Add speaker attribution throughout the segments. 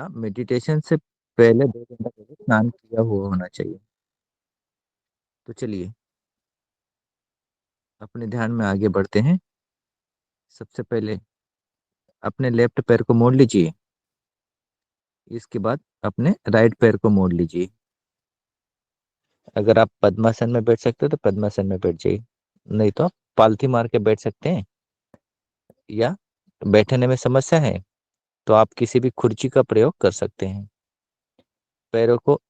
Speaker 1: Meditation से पहले 2 घंटा पहले स्नान किया हुआ होना चाहिए। तो चलिए अपने ध्यान में आगे बढ़ते हैं। सबसे पहले अपने लेफ्ट पैर को मोड़ लीजिए। इसके बाद अपने राइट पैर को मोड़ लीजिए। अगर आप पद्मासन में बैठ सकते हो तो पद्मासन में बैठ जाइए। नहीं तो आप पालथी मार के बैठ सकते हैं। या बैठने में समस्या है तो आप किसी भी कुर्सी का प्रयोग कर सकते हैं। पैरों को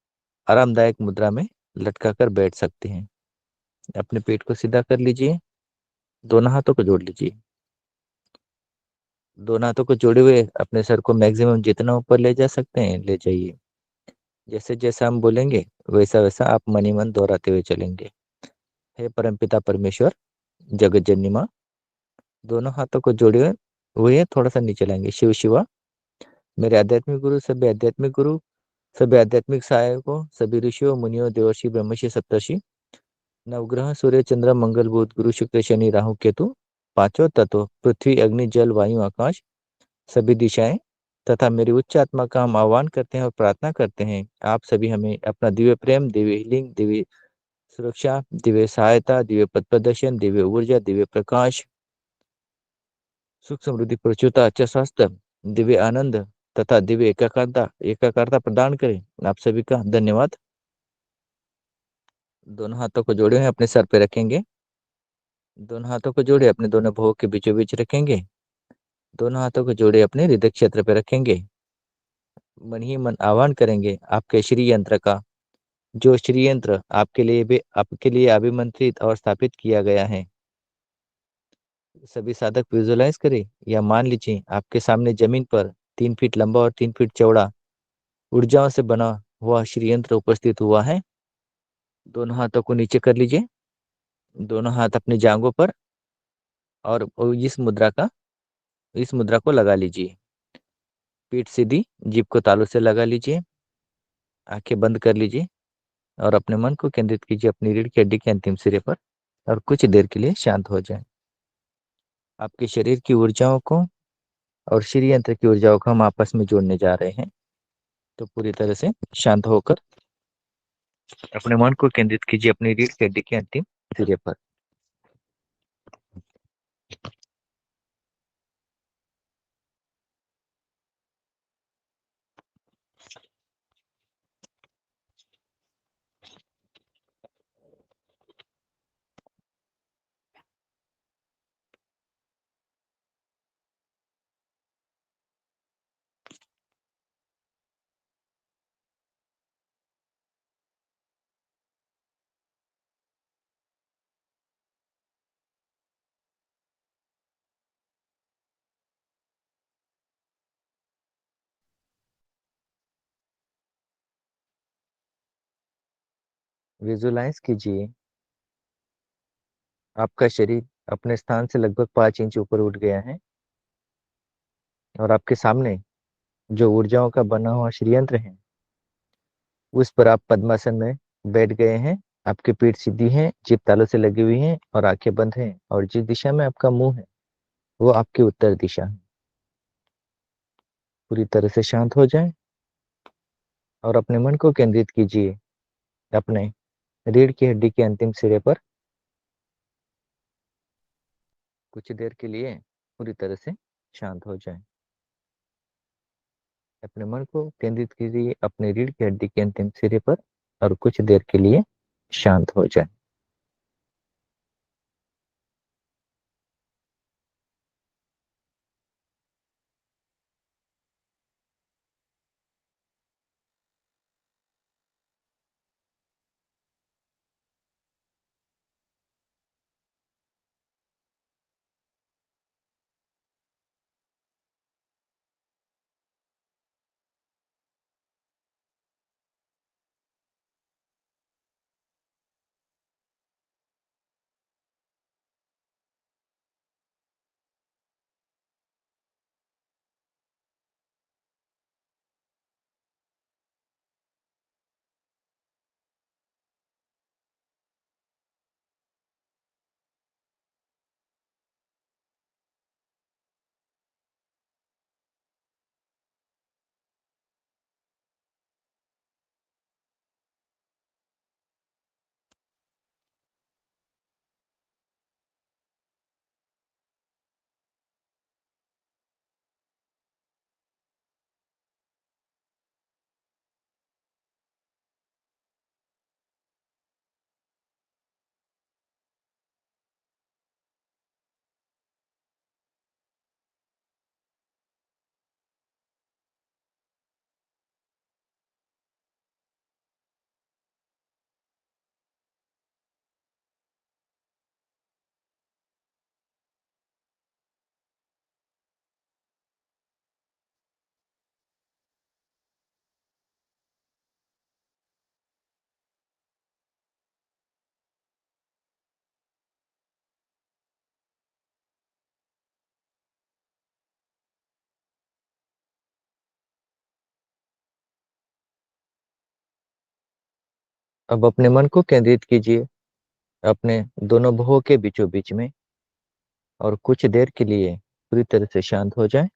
Speaker 1: आरामदायक मुद्रा में लटका कर बैठ सकते हैं। अपने पेट को सीधा कर लीजिए। दोनों हाथों को जोड़ लीजिए। दोनों हाथों को जोड़े हुए अपने सर को मैक्सिमम जितना ऊपर ले जा सकते हैं ले जाइए। जैसे जैसे हम बोलेंगे वैसा वैसा आप मन ही मन दोहराते हुए चलेंगे। हे परमपिता परमेश्वर, जगत जननी माँ। दोनों हाथों को जोड़े हुए थोड़ा सा नीचे लाएंगे। शिव शिवा, मेरे आध्यात्मिक गुरु, सभी आध्यात्मिक गुरु, सभी आध्यात्मिक सहायकों, सभी ऋषियों मुनियों देवर्षि ब्रह्मर्षि सप्तर्षि, नवग्रह सूर्य चंद्र मंगल बुध गुरु शुक्र शनि राहु केतु, पांचों तत्व पृथ्वी अग्नि जल वायु आकाश, सभी दिशाएं तथा मेरी उच्च आत्मा का हम आह्वान करते हैं और प्रार्थना करते हैं। आप सभी हमें अपना दिव्य प्रेम, दिव्य हीलिंग, दिव्य सुरक्षा, दिव्य सहायता, दिव्य पथ प्रदर्शन, दिव्य ऊर्जा, दिव्य प्रकाश, सुख समृद्धि प्रचुरता, अच्छा स्वास्थ्य, दिव्य आनंद तथा दिव्य एकाग्रता एकाग्रता प्रदान करें। आप सभी का धन्यवाद। दोनों हाथों को जोड़े हैं अपने सर पे रखेंगे। दोनों हाथों को जोड़े अपने दोनों भुवों के बीचों बीच रखेंगे। दोनों हाथों को जोड़े अपने हृदय क्षेत्र पे रखेंगे। मन ही मन आह्वान करेंगे आपके श्री यंत्र का, जो श्री यंत्र आपके लिए अभिमंत्रित और स्थापित किया गया है। सभी साधक विजुलाइज करें या मान लीजिए आपके सामने जमीन पर 3 फीट लंबा और 3 फीट चौड़ा ऊर्जाओं से बना हुआ श्री यंत्र उपस्थित हुआ है। दोनों हाथों को नीचे कर लीजिए। दोनों हाथ अपनी जांघों पर और इस मुद्रा को लगा लीजिए। पीठ सीधी, जीभ को तालू से लगा लीजिए। आंखें बंद कर लीजिए और अपने मन को केंद्रित कीजिए अपनी रीढ़ की हड्डी के अंतिम सिरे पर और कुछ देर के लिए शांत हो जाएं। आपके शरीर की ऊर्जाओं को और श्री यंत्र की ऊर्जाओं को हम आपस में जोड़ने जा रहे हैं। तो पूरी तरह से शांत होकर अपने मन को केंद्रित कीजिए अपनी रीढ़ की हड्डी के अंतिम सिरे पर। विजुलाइज कीजिए आपका शरीर अपने स्थान से लगभग 5 इंच ऊपर उठ गया है और आपके सामने जो ऊर्जाओं का बना हुआ श्रीयंत्र है उस पर आप पद्मासन में बैठ गए हैं। आपकी पीठ सीधी है, जीभ तालू से लगी हुई है और आंखें बंद हैं और जिस दिशा में आपका मुंह है वो आपकी उत्तर दिशा है। पूरी तरह से शांत हो जाए और अपने मन को केंद्रित कीजिए अपने रीढ़ की हड्डी के अंतिम सिरे पर। कुछ देर के लिए पूरी तरह से शांत हो जाए। अपने मन को केंद्रित कीजिए अपने रीढ़ की हड्डी के अंतिम सिरे पर और कुछ देर के लिए शांत हो जाए। अब अपने मन को केंद्रित कीजिए अपने दोनों भुवों के बीचों बीच में और कुछ देर के लिए पूरी तरह से शांत हो जाए।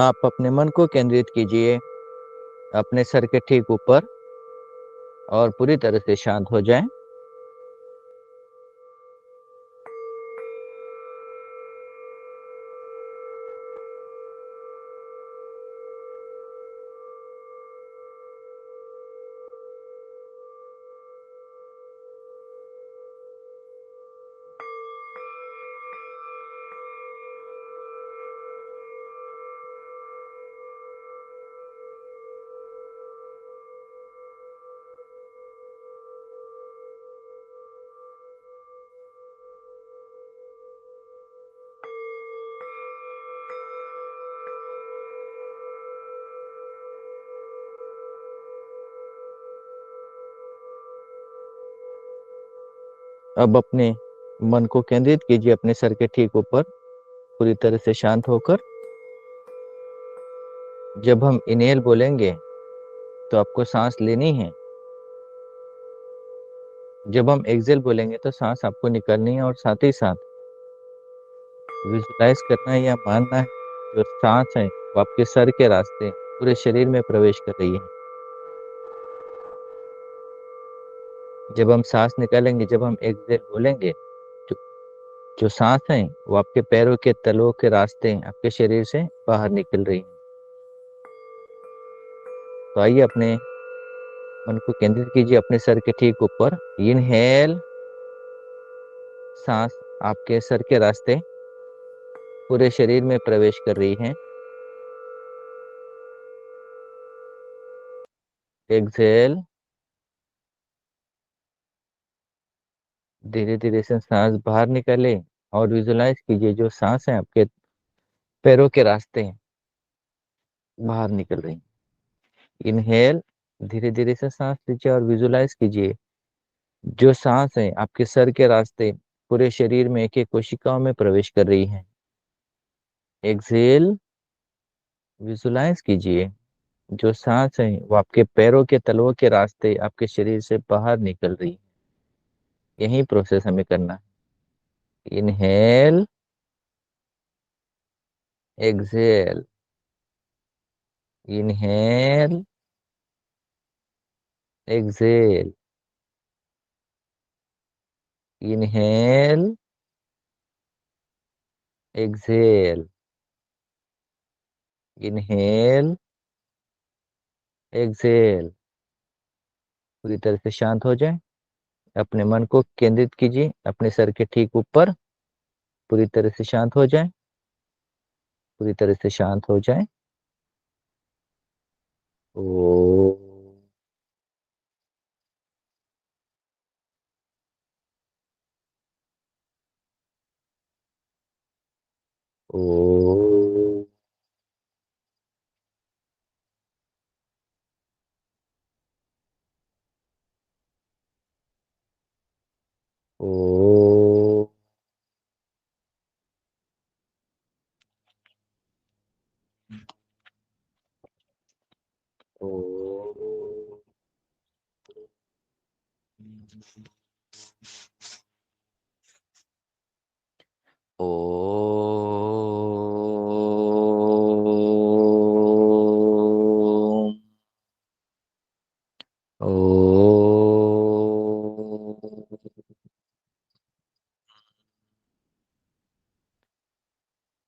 Speaker 1: आप अपने मन को केंद्रित कीजिए अपने सर के ठीक ऊपर और पूरी तरह से शांत हो जाएं। अब अपने मन को केंद्रित कीजिए अपने सर के ठीक ऊपर पूरी तरह से शांत होकर। जब हम इनहेल बोलेंगे तो आपको सांस लेनी है, जब हम एक्सेल बोलेंगे तो सांस आपको निकालनी है, और साथ ही साथ विजुलाइज करना है या मानना है जो सांस है वो आपके सर के रास्ते पूरे शरीर में प्रवेश कर रही है। जब हम सांस निकालेंगे, जब हम एक्सहेल बोलेंगे, जो जो सांस है वो आपके पैरों के तलवों के रास्ते आपके शरीर से बाहर निकल रही है। तो आइए अपने मन को केंद्रित कीजिए अपने सर के ठीक ऊपर। इनहेल, सांस आपके सर के रास्ते पूरे शरीर में प्रवेश कर रही है। एक्सहेल, धीरे धीरे से सांस बाहर निकाले और विजुलाइज कीजिए जो सांस है आपके पैरों के रास्ते बाहर निकल रही है। इनहेल, धीरे धीरे से सांस लीजिए और विजुलाइज कीजिए जो सांस है आपके सर के रास्ते पूरे शरीर में एक एक कोशिकाओं में प्रवेश कर रही है। एक्सहेल, विजुलाइज कीजिए जो सांस है वो आपके पैरों के तलवों के रास्ते आपके शरीर से बाहर निकल रही है। यही प्रोसेस हमें करना है। Inhale, exhale, inhale, exhale, inhale, exhale, inhale, exhale. पूरी तरह से शांत हो जाए। अपने मन को केंद्रित कीजिए अपने सर के ठीक ऊपर। पूरी तरह से शांत हो जाए। पूरी तरह से शांत हो जाए। ओ, ओ, ओ, ओ, ओ, ओ,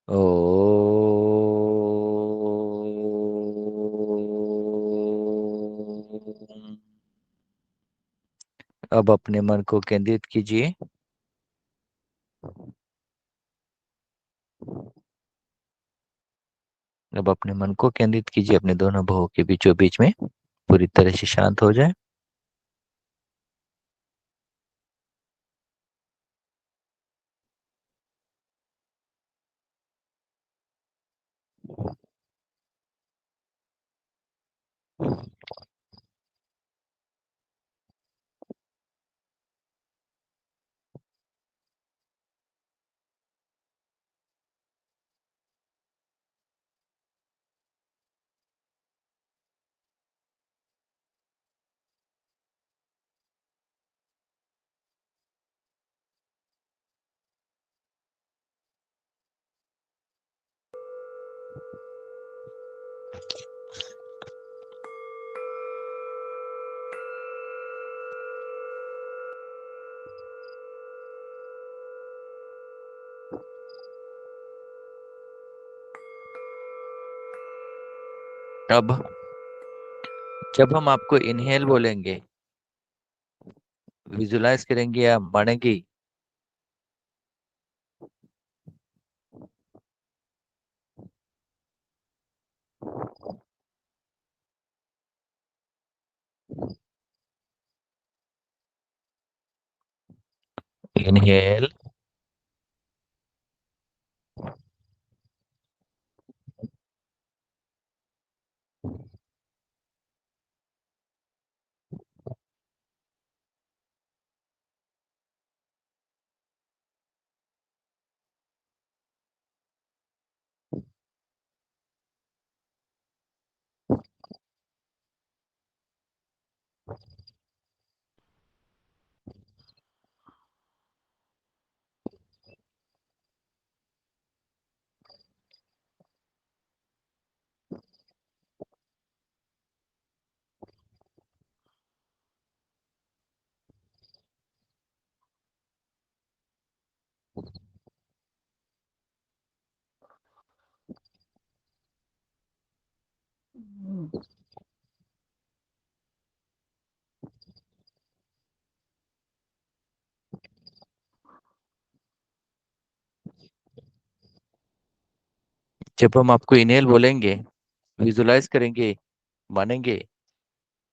Speaker 1: ओ। अब अपने मन को केंद्रित कीजिए। अब अपने मन को केंद्रित कीजिए अपने दोनों भुवों के बीचों बीच में। पूरी तरह से शांत हो जाए। अब जब हम आपको इनहेल बोलेंगे, विजुलाइज करेंगे या मानेंगे। इनहेल, जब हम आपको इनहेल बोलेंगे, विजुलाइज करेंगे, मानेंगे,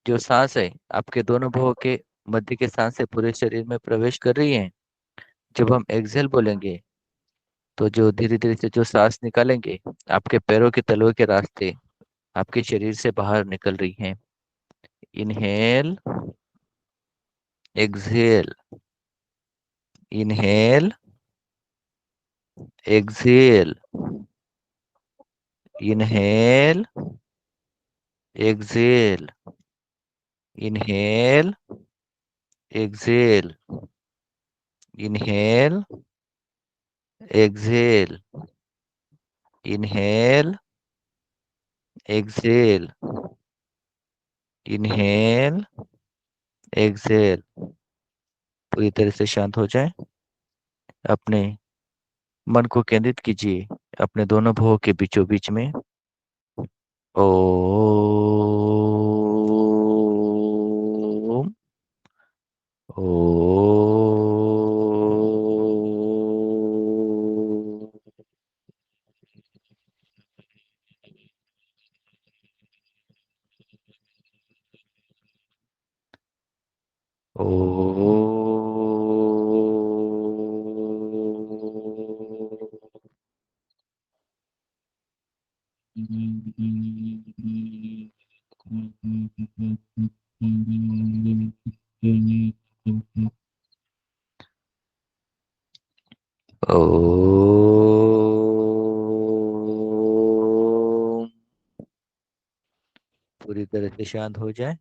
Speaker 1: जो सांस है आपके दोनों भुवों के मध्य के सांस से पूरे शरीर में प्रवेश कर रही है। जब हम एक्सहेल बोलेंगे, तो जो धीरे धीरे से जो सांस निकालेंगे, आपके पैरों के तलवे के रास्ते आपके शरीर से बाहर निकल रही हैं। Inhale, exhale, inhale, exhale, inhale, exhale, inhale, exhale, inhale, exhale, inhale, exhale, inhale, exhale. पूरी तरह से शांत हो जाए। अपने मन को केंद्रित कीजिए अपने दोनों भुवों के बीचों बीच में। ओम। ओम। ओम। पूरी तरह से शांत हो जाए।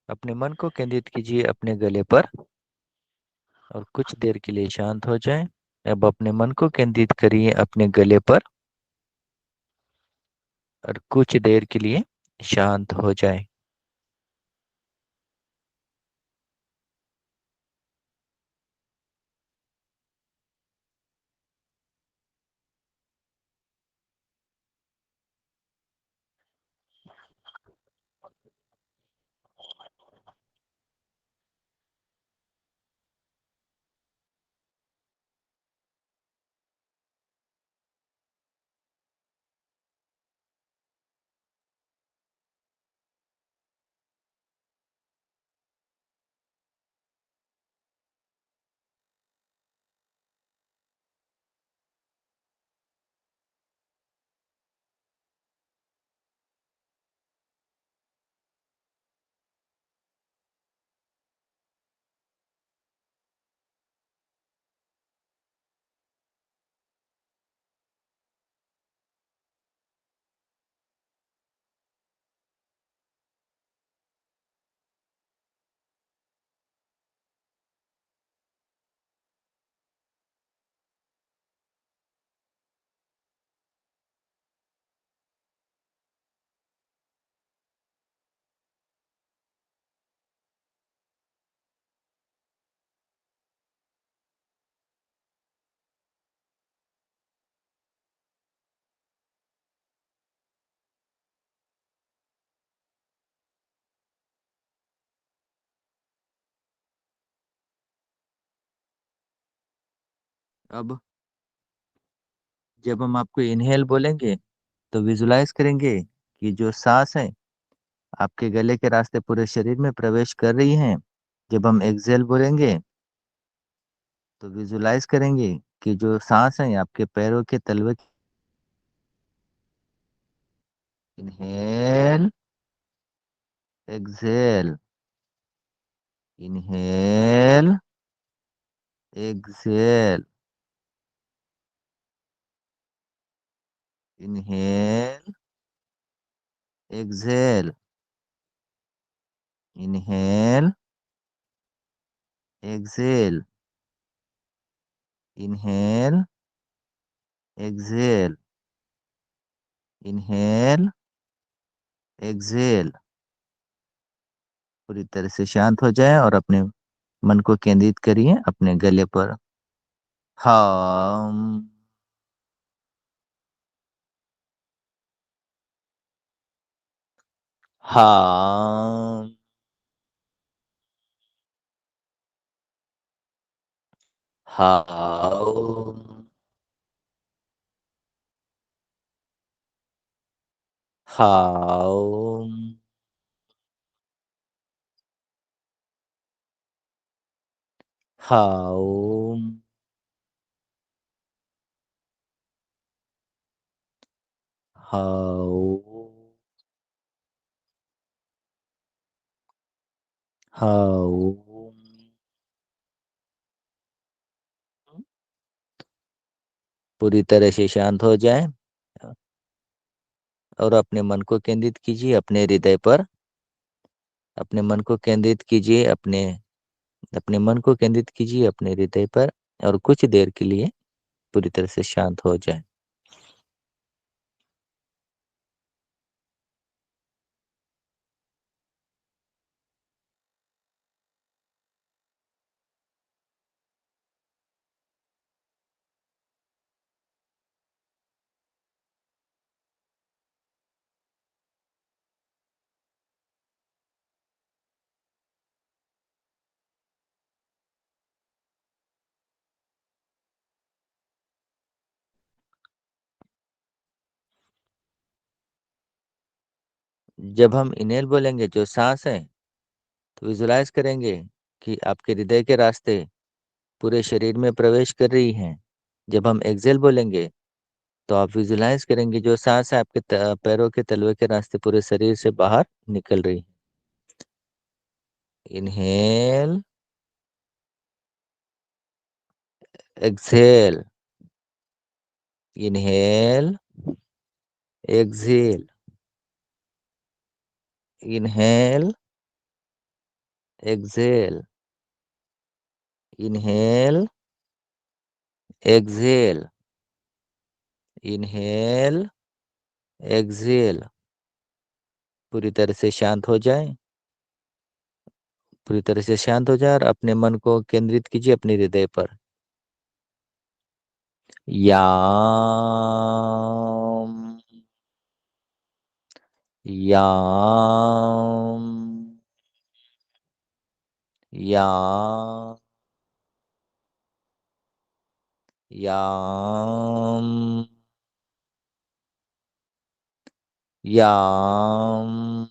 Speaker 1: अपने मन को केंद्रित कीजिए अपने गले पर और कुछ देर के लिए शांत हो जाए। अब अपने मन को केंद्रित करिए अपने गले पर और कुछ देर के लिए शांत हो जाए। अब जब हम आपको इनहेल बोलेंगे, तो विजुलाइज करेंगे कि जो सांस है आपके गले के रास्ते पूरे शरीर में प्रवेश कर रही हैं। जब हम एक्सहेल बोलेंगे, तो विजुलाइज करेंगे कि जो सांस है आपके पैरों के तलवे। Inhale, exhale, inhale, exhale, inhale, exhale, inhale, exhale, inhale, exhale, inhale, exhale. पूरी तरह से शांत हो जाए और अपने मन को केंद्रित करिए अपने गले पर। हम। हम। हम। हम। हम। हम। हम। पूरी तरह से शांत हो जाए और अपने मन को केंद्रित कीजिए अपने हृदय पर। अपने मन को केंद्रित कीजिए अपने अपने मन को केंद्रित कीजिए अपने हृदय पर और कुछ देर के लिए पूरी तरह से शांत हो जाए। जब हम इनहेल बोलेंगे जो सांस है, तो विजुलाइज करेंगे कि आपके हृदय के रास्ते पूरे शरीर में प्रवेश कर रही हैं। जब हम एक्सेल बोलेंगे तो आप विजुलाइज करेंगे जो सांस है आपके पैरों के तलवे के रास्ते पूरे शरीर से बाहर निकल रही है। Inhale. Exhale. Inhale. Exhale. Inhale. Exhale. Inhale. Exhale. Inhale. Exhale. पूरी तरह से शांत हो जाए। पूरी तरह से शांत हो जाए और अपने मन को केंद्रित कीजिए अपने हृदय पर। याम। याम। याम। याम। याम।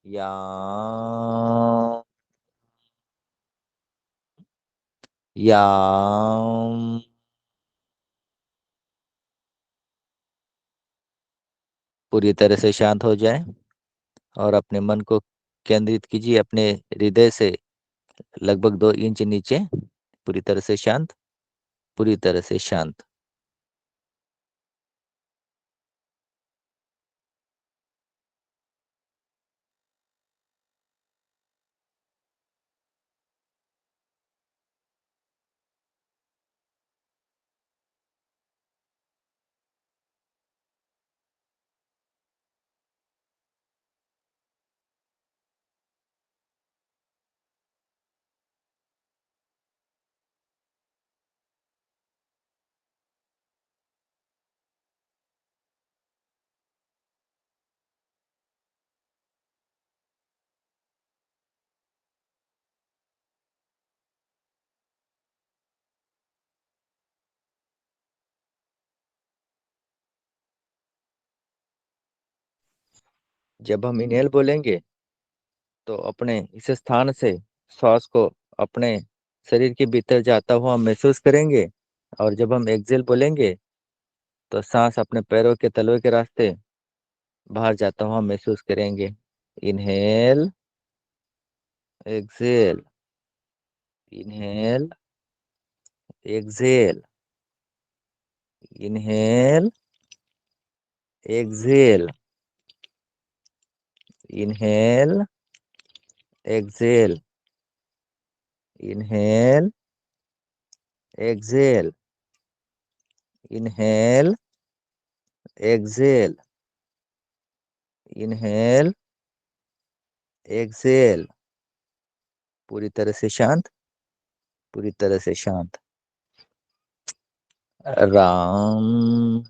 Speaker 1: याम। याम। पूरी तरह से शांत हो जाए और अपने मन को केंद्रित कीजिए अपने हृदय से लगभग 2 इंच नीचे। पूरी तरह से शांत। पूरी तरह से शांत। जब हम इनहेल बोलेंगे तो अपने इस स्थान से श्वास को अपने शरीर के भीतर जाता हुआ महसूस करेंगे। और जब हम एक्सेल बोलेंगे तो सांस अपने पैरों के तलवे के रास्ते बाहर जाता हुआ महसूस करेंगे। Inhale. Exhale. Inhale. Exhale. Inhale. Exhale. Inhale. Exhale. Inhale. Exhale. Inhale. Exhale. Inhale. Exhale. पूरी तरह से शांत। पूरी तरह से शांत। राम।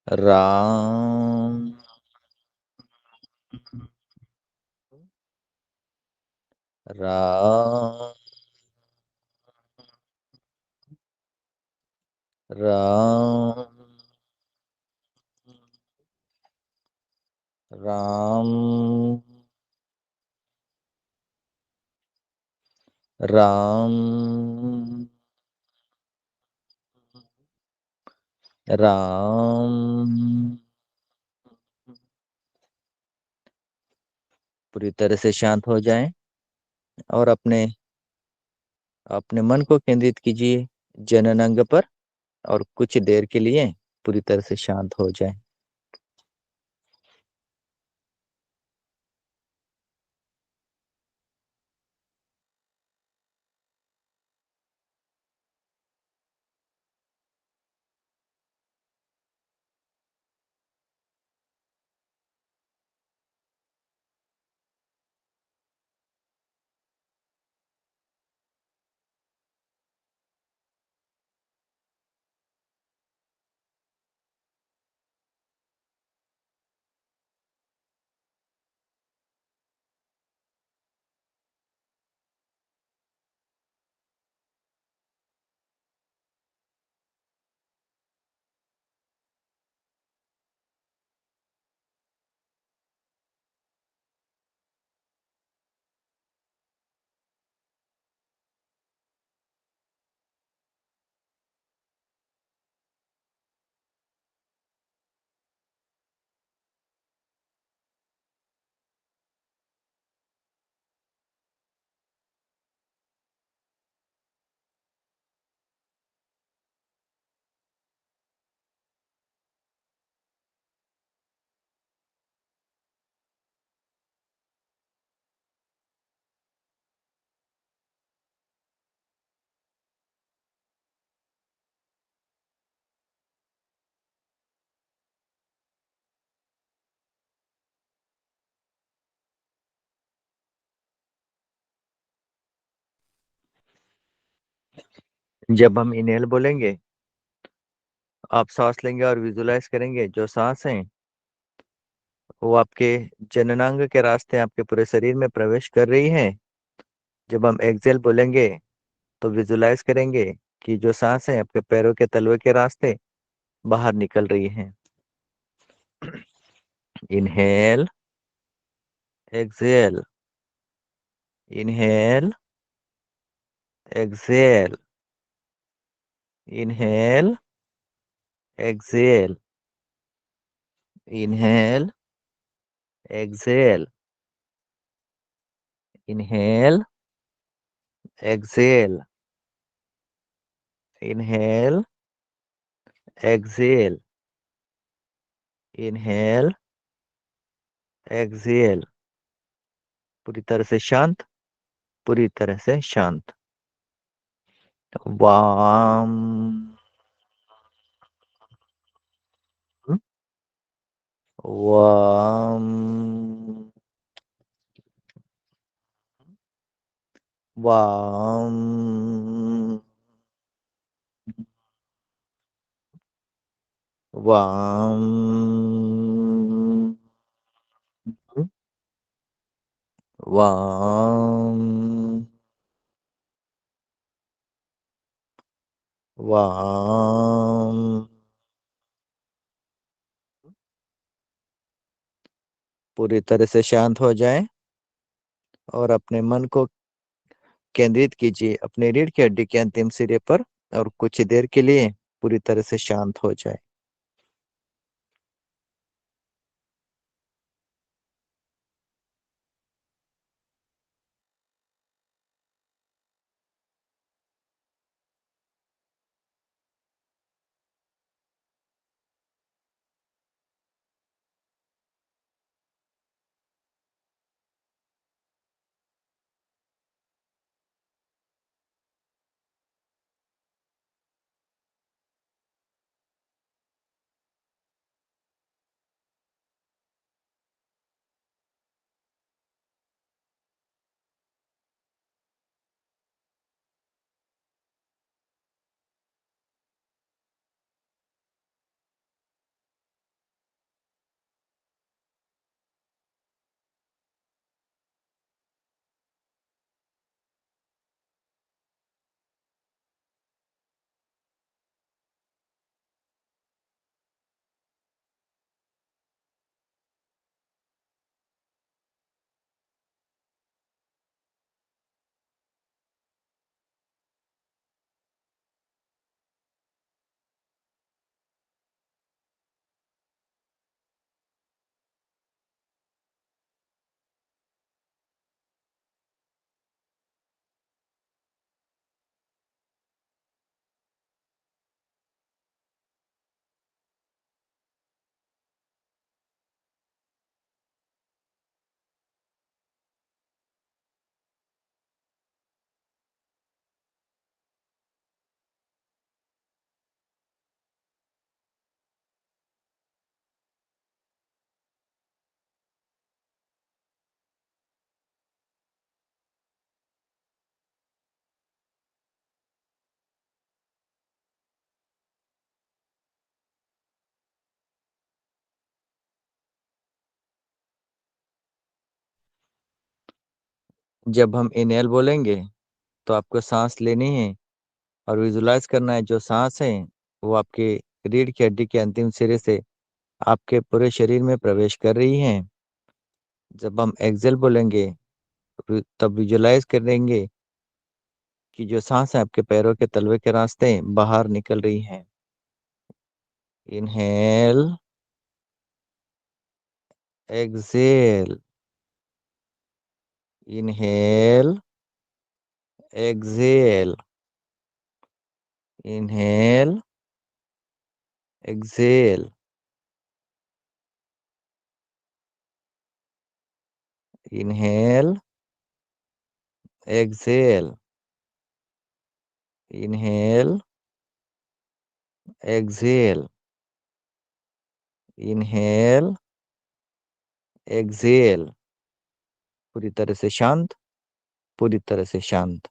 Speaker 1: राम। राम। राम। राम। राम। राम। पूरी तरह से शांत हो जाएं और अपने अपने मन को केंद्रित कीजिए जनन अंग पर, और कुछ देर के लिए पूरी तरह से शांत हो जाएं। जब हम इनहेल बोलेंगे, आप सांस लेंगे और विजुलाइज करेंगे जो सांस है वो आपके जननांग के रास्ते आपके पूरे शरीर में प्रवेश कर रही है। जब हम एक्सेल बोलेंगे तो विजुलाइज करेंगे कि जो सांस है आपके पैरों के तलवे के रास्ते बाहर निकल रही है। Inhale. Exhale. Inhale. Exhale. Inhale. Exhale. Inhale. Exhale. Inhale. Exhale. Inhale. Exhale. Inhale. Exhale. पूरी तरह से शांत। पूरी तरह से शांत। वाम। वाम। वाम। वाम। वाम। वाम। पूरी तरह से शांत हो जाए और अपने मन को केंद्रित कीजिए अपने रीढ़ की हड्डी के अंतिम सिरे पर, और कुछ देर के लिए पूरी तरह से शांत हो जाए। जब हम इनहेल बोलेंगे तो आपको सांस लेनी है और विजुलाइज करना है जो सांस है वो आपके रीढ़ की हड्डी के अंतिम सिरे से आपके पूरे शरीर में प्रवेश कर रही है। जब हम एक्सेल बोलेंगे तब विजुलाइज करेंगे कि जो सांस है आपके पैरों के तलवे के रास्ते बाहर निकल रही है। Inhale, exhale, inhale, exhale, inhale, exhale, inhale, exhale, inhale, exhale, inhale, exhale. पूरी तरह से शांत, पूरी तरह से शांत।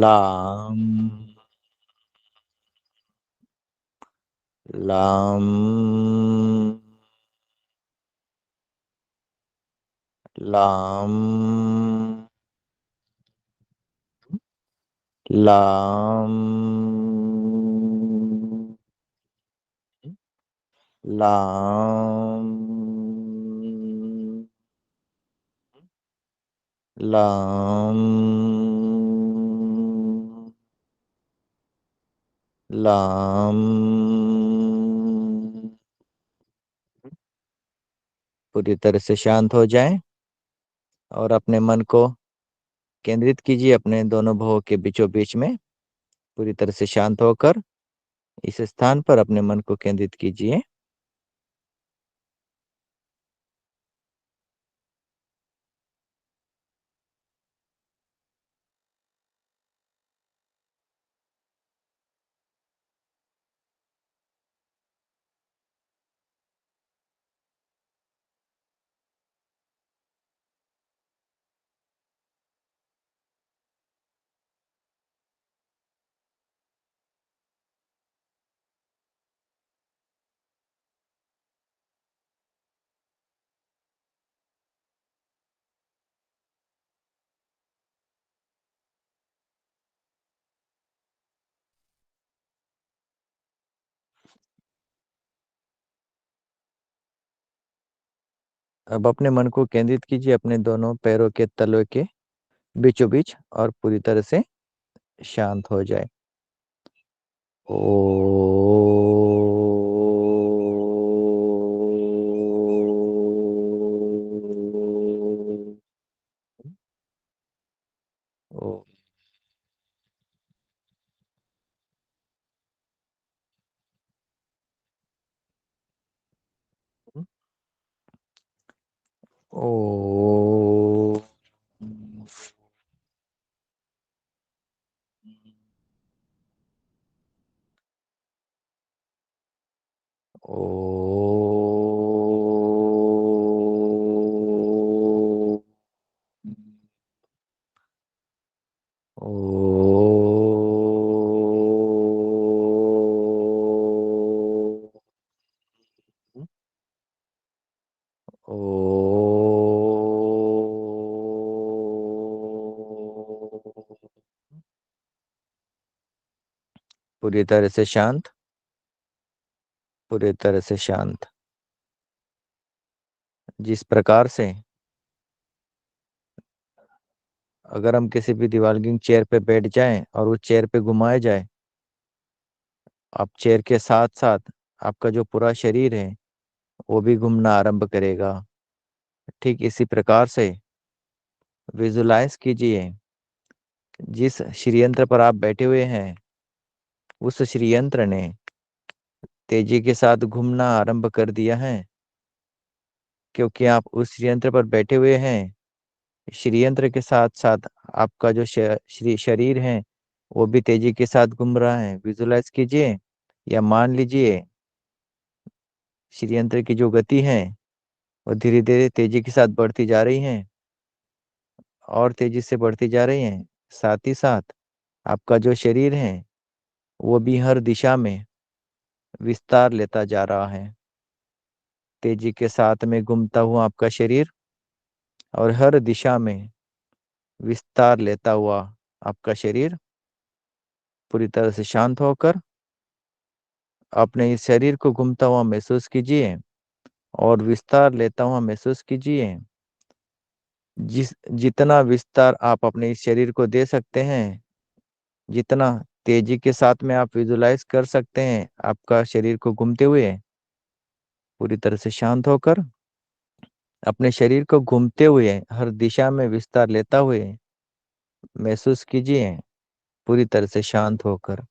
Speaker 1: लाम, लाम, लाम, लाम, लाम, लाम, लाम। पूरी तरह से शांत हो जाएं और अपने मन को केंद्रित कीजिए अपने दोनों भौहों के बीचों बीच में। पूरी तरह से शांत होकर इस स्थान पर अपने मन को केंद्रित कीजिए। अब अपने मन को केंद्रित कीजिए अपने दोनों पैरों के तलवे के बीचों बीच और पूरी तरह से शांत हो जाए। ओ, ओ, ओ, ओ, ओ, ओ, पूरी तरह से शांत, पूरी तरह से शांत। जिस प्रकार से अगर हम किसी भी दिवालिंग चेयर पे बैठ जाएं और उस चेयर पे घुमाए जाए, आप चेयर के साथ साथ आपका जो पूरा शरीर है वो भी घूमना आरंभ करेगा। ठीक इसी प्रकार से विजुलाइज कीजिए जिस श्रीयंत्र पर आप बैठे हुए हैं उस श्रीयंत्र ने तेजी के साथ घूमना आरंभ कर दिया है। क्योंकि आप उस श्रीयंत्र पर बैठे हुए हैं, श्रीयंत्र के साथ साथ आपका जो शरीर है वो भी तेजी के साथ घूम रहा है। विजुलाइज कीजिए या मान लीजिए श्रीयंत्र की जो गति है वो धीरे धीरे तेजी के साथ बढ़ती जा रही है और तेजी से बढ़ती जा रही है। साथ ही साथ आपका जो शरीर है वो भी हर दिशा में विस्तार लेता जा रहा है। तेजी के साथ में घूमता हुआ आपका शरीर और हर दिशा में विस्तार लेता हुआ आपका शरीर पूरी तरह से शांत होकर अपने इस शरीर को घूमता हुआ महसूस कीजिए और विस्तार लेता हुआ महसूस कीजिए। जितना विस्तार आप अपने इस शरीर को दे सकते हैं, जितना तेजी के साथ में आप विजुलाइज कर सकते हैं आपका शरीर को घूमते हुए पूरी तरह से शांत होकर, अपने शरीर को घूमते हुए हर दिशा में विस्तार लेता हुए महसूस कीजिए पूरी तरह से शांत होकर।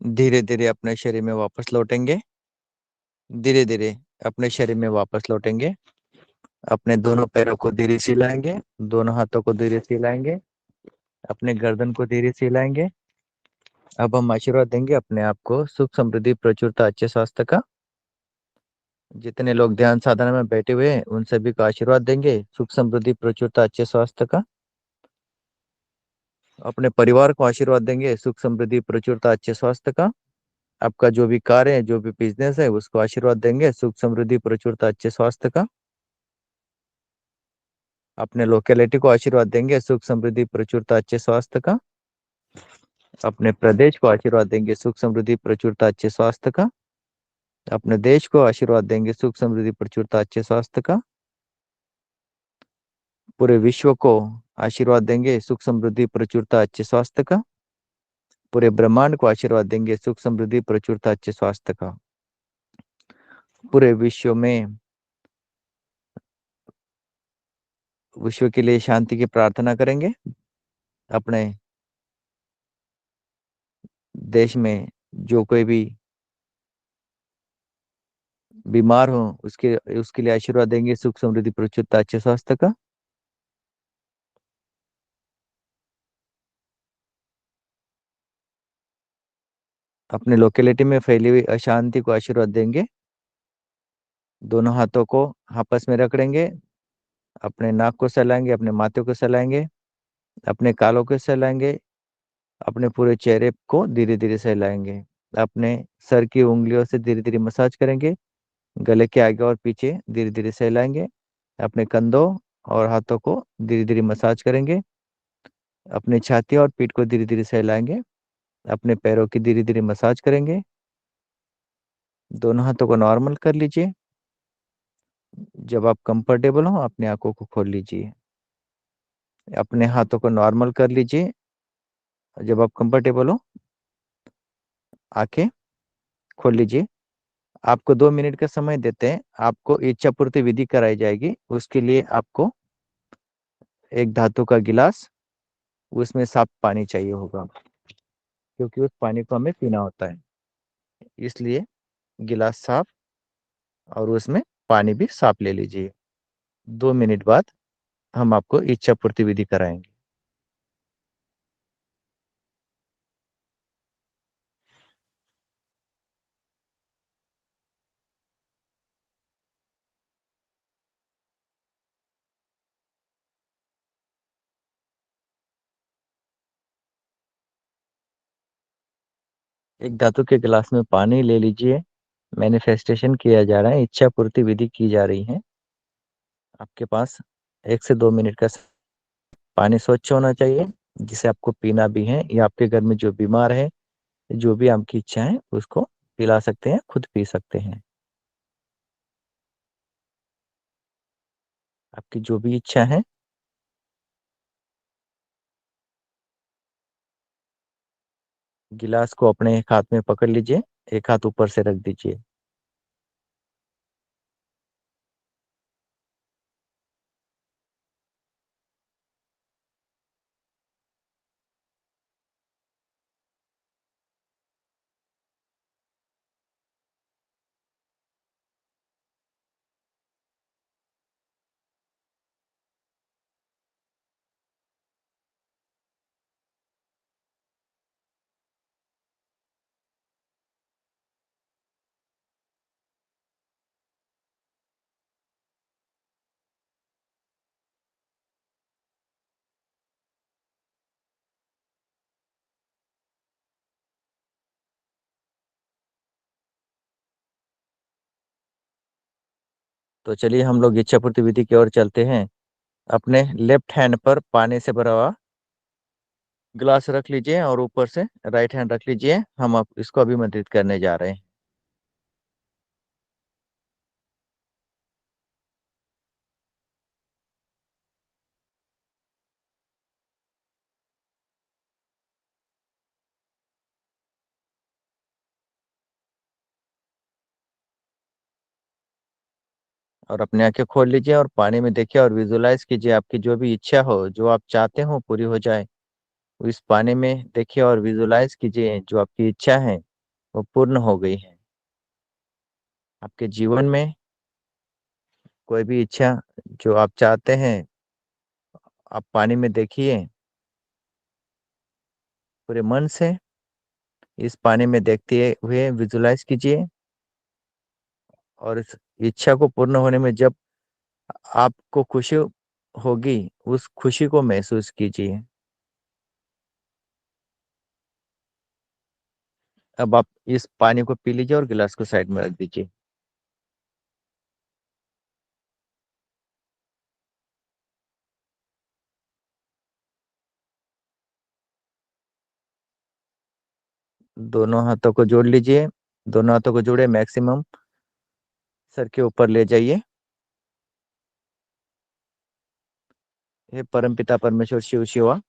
Speaker 1: धीरे धीरे अपने शरीर में वापस लौटेंगे। धीरे धीरे अपने शरीर में वापस लौटेंगे। अपने दोनों पैरों को धीरे से हिलाएंगे। दोनों हाथों को धीरे से हिलाएंगे। अपने गर्दन को धीरे से हिलाएंगे। अब हम आशीर्वाद देंगे अपने आप को सुख समृद्धि प्रचुरता अच्छे स्वास्थ्य का। जितने लोग ध्यान साधना में बैठे हुए हैं उन सभी को आशीर्वाद देंगे सुख समृद्धि प्रचुरता अच्छे स्वास्थ्य का। अपने परिवार को आशीर्वाद देंगे सुख समृद्धि प्रचुरता अच्छे स्वास्थ्य का। आपका जो भी कार्य है, जो भी बिजनेस है, उसको आशीर्वाद देंगे सुख समृद्धि प्रचुरता अच्छे स्वास्थ्य का। अपने लोकेलिटी को आशीर्वाद देंगे सुख समृद्धि प्रचुरता अच्छे स्वास्थ्य का। अपने प्रदेश को आशीर्वाद देंगे सुख समृद्धि प्रचुरता अच्छे स्वास्थ्य का। अपने देश को आशीर्वाद देंगे सुख समृद्धि प्रचुरता अच्छे स्वास्थ्य का। पूरे विश्व को आशीर्वाद देंगे सुख समृद्धि प्रचुरता अच्छे स्वास्थ्य का। पूरे ब्रह्मांड को आशीर्वाद देंगे सुख समृद्धि प्रचुरता अच्छे स्वास्थ्य का। पूरे विश्व के लिए शांति की प्रार्थना करेंगे। अपने देश में जो कोई भी बीमार हो उसके उसके लिए आशीर्वाद देंगे सुख समृद्धि प्रचुरता अच्छे स्वास्थ्य का। अपने लोकेलिटी में फैली हुई अशांति को आशीर्वाद देंगे। दोनों हाथों को आपस में रगड़ेंगे। अपने नाक को सहलाएंगे, अपने माथे को सहलाएंगे, अपने कालों को सहलाएंगे, अपने पूरे चेहरे को धीरे धीरे सहलाएंगे। अपने सर की उंगलियों से धीरे धीरे मसाज करेंगे। गले के आगे और पीछे धीरे धीरे सहलाएंगे। अपने कंधों और हाथों को धीरे धीरे मसाज करेंगे। अपने छाती और पीठ को धीरे धीरे सहलाएंगे। अपने पैरों की धीरे धीरे मसाज करेंगे। दोनों हाथों को नॉर्मल कर लीजिए। जब आप कंफर्टेबल हो अपनी आंखों को खोल लीजिए। अपने हाथों को नॉर्मल कर लीजिए। जब आप कंफर्टेबल हो आंखें खोल लीजिए। आपको 2 मिनट का समय देते हैं। आपको इच्छा पूर्ति विधि कराई जाएगी। उसके लिए आपको एक धातु का गिलास, उसमें साफ पानी चाहिए होगा, क्योंकि उस पानी को हमें पीना होता है। इसलिए गिलास साफ और उसमें पानी भी साफ ले लीजिए। 2 मिनट बाद हम आपको इच्छा पूर्ति विधि कराएंगे। एक धातु के गिलास में पानी ले लीजिए। मैनिफेस्टेशन किया जा रहा है, इच्छा पूर्ति विधि की जा रही है। आपके पास 1 से 2 मिनट का पानी स्वच्छ होना चाहिए, जिसे आपको पीना भी है, या आपके घर में जो बीमार है, जो भी आपकी इच्छा है उसको पिला सकते हैं, खुद पी सकते हैं। आपकी जो भी इच्छा है। गिलास को अपने एक हाथ में पकड़ लीजिए, एक हाथ ऊपर से रख दीजिए। तो चलिए हम लोग इच्छा पूर्ति विधि की ओर चलते हैं। अपने लेफ्ट हैंड पर पानी से भरा हुआ ग्लास रख लीजिए और ऊपर से राइट हैंड रख लीजिए। हम अब इसको अभिमंत्रित करने जा रहे हैं। और अपनी आंखें खोल लीजिए और पानी में देखिए और विजुलाइज कीजिए, आपकी जो भी इच्छा हो, जो आप चाहते हो पूरी हो जाए। इस पानी में देखिए और विजुलाइज कीजिए जो आपकी इच्छा है वो पूर्ण हो गई है। आपके जीवन में कोई भी इच्छा जो आप चाहते हैं, आप पानी में देखिए। पूरे मन से इस पानी में देखते हुए विजुलाइज कीजिए। और इस इच्छा को पूर्ण होने में जब आपको खुशी होगी, उस खुशी को महसूस कीजिए। अब आप इस पानी को पी लीजिए और गिलास को साइड में रख दीजिए। दोनों हाथों को जोड़ लीजिए। दोनों हाथों को जोड़े मैक्सिमम सर के ऊपर ले जाइए। हे परमपिता परमेश्वर शिव शिवा,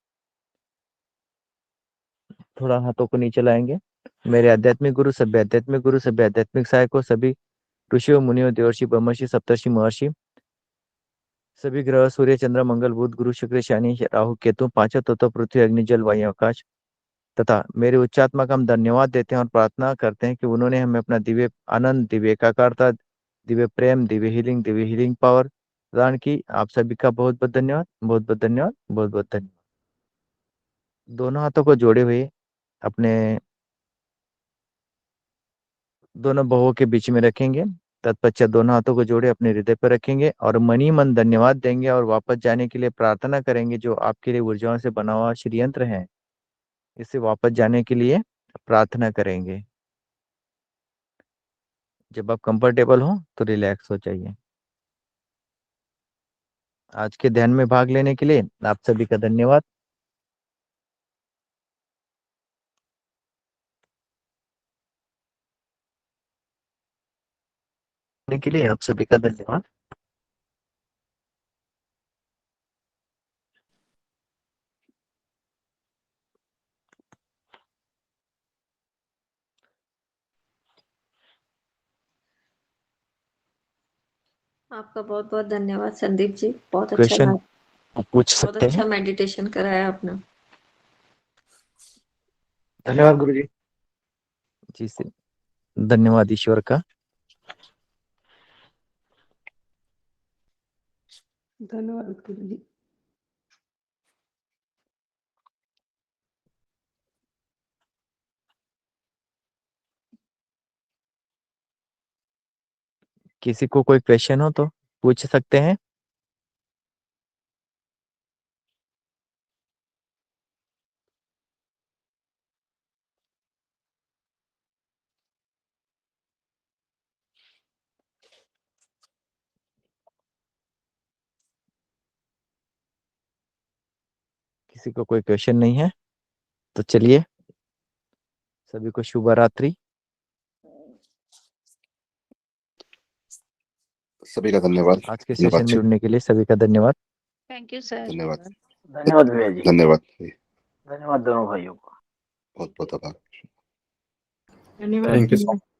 Speaker 1: थोड़ा हाथों को नीचे लाएंगे। मेरे आध्यात्मिक गुरु, सभ्य आध्यात्मिक गुरु, सभ्य आध्यात्मिक सहायकों, सभी ऋषियों मुनियों देवर्षि ब्रह्मर्षि सप्तर्षि महर्षि, सभी ग्रह सूर्य चंद्र मंगल बुध गुरु शुक्र शनि राहु केतु, पांचों तत्व पृथ्वी अग्नि जल वायु आकाश तथा मेरे उच्चात्मा का हम धन्यवाद देते हैं और प्रार्थना करते हैं कि उन्होंने हमें अपना दिव्य आनंद, दिव्य एकाग्रता, दिव्य प्रेम, दिव्य हीलिंग पावर प्रदान की। आप सभी का बहुत बहुत धन्यवाद, बहुत बहुत धन्यवाद, बहुत बहुत धन्यवाद। दोनों हाथों को जोड़े हुए अपने दोनों बाहों के बीच में रखेंगे। तत्पश्चात दोनों हाथों को जोड़े अपने हृदय पर रखेंगे और मनी मन धन्यवाद देंगे और वापस जाने के लिए प्रार्थना करेंगे। जो आपके लिए ऊर्जाओं से बना हुआ श्री यंत्र है, इससे वापस जाने के लिए प्रार्थना करेंगे। जब आप कंफर्टेबल हो तो रिलैक्स हो जाइए। आज के ध्यान में भाग लेने के लिए आप सभी का धन्यवाद। के लिए आप सभी का धन्यवाद।
Speaker 2: आपका बहुत बहुत धन्यवाद संदीप जी, बहुत अच्छा
Speaker 1: क्वेश्चन पूछ
Speaker 2: बहुत
Speaker 1: सकते
Speaker 2: अच्छा
Speaker 1: हैं।
Speaker 2: मेडिटेशन कराया आपने।
Speaker 1: धन्यवाद गुरु जी। जी से धन्यवाद ईश्वर का।
Speaker 3: धन्यवाद गुरु जी।
Speaker 1: किसी को कोई क्वेश्चन हो तो पूछ सकते हैं। किसी को कोई क्वेश्चन नहीं है तो चलिए, सभी को शुभ रात्रि।
Speaker 4: सभी का धन्यवाद।
Speaker 1: आज के सेशन में जुड़ने के लिए सभी का धन्यवाद।
Speaker 5: Thank you sir.
Speaker 4: धन्यवाद।
Speaker 6: धन्यवाद भैया जी।
Speaker 4: धन्यवाद।
Speaker 6: धन्यवाद दोनों भाइयों को।
Speaker 4: बहुत बहुत आभार।
Speaker 3: धन्यवाद
Speaker 7: थैंक यू
Speaker 3: भैया।